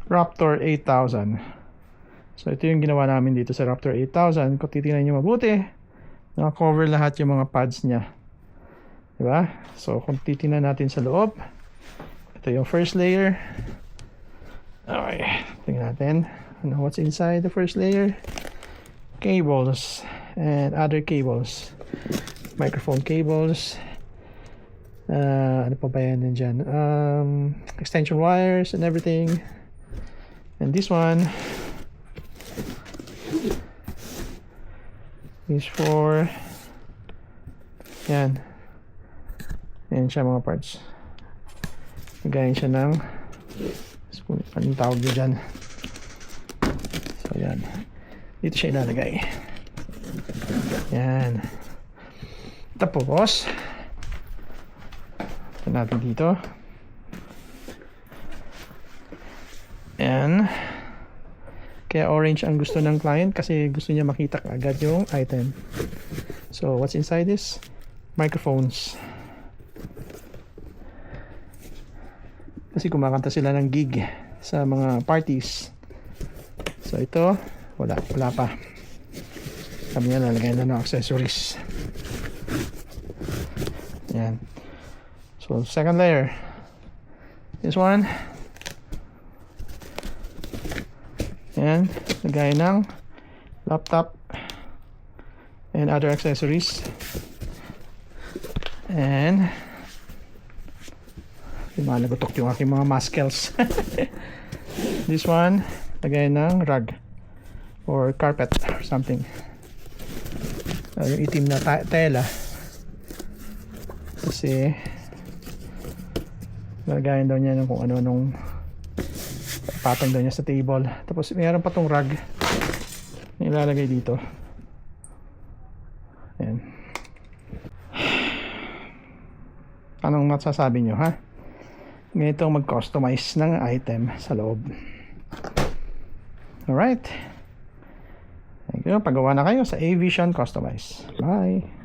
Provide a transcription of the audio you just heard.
Raptor 8000. So ito yung ginawa namin dito sa Raptor 8000. Kung titingnan nyo mabuti, naka-cover lahat yung mga pads nya, diba? So kung titingnan natin sa loob, ito yung first layer. Okay, tingnan natin what's inside the first layer. Cables and other cables, microphone cables, ano pa ba yan dyan, extension wires and everything. And this one is for yan siya mga parts. Nagayin siya ng anong tawag nyo dyan. So yan, dito siya ilalagay. Yan. Tapos ito natin dito. Yan. Kaya orange ang gusto ng client kasi gusto niya makita agad yung item. So what's inside this? Microphones. Kasi kumakanta sila ng gig sa mga parties. So ito, wala pa. Sabi niya lalagay na ng accessories. Yan. So second layer. This one. Yan, lagay ng laptop and other accessories. And lumalagotok yung aking mga muscles. This one, lagay ng rug or carpet or something. Yung itim na tela kasi lagayin daw niya ng kung ano nung patong daw niya sa table. Tapos mayroon pa tong rug na ilalagay dito. Ayan. Anong masasabi nyo, ha? Ganito mag-customize ng item sa loob. Alright. Thank you. Paggawa na kayo sa A-Vision Customize. Bye.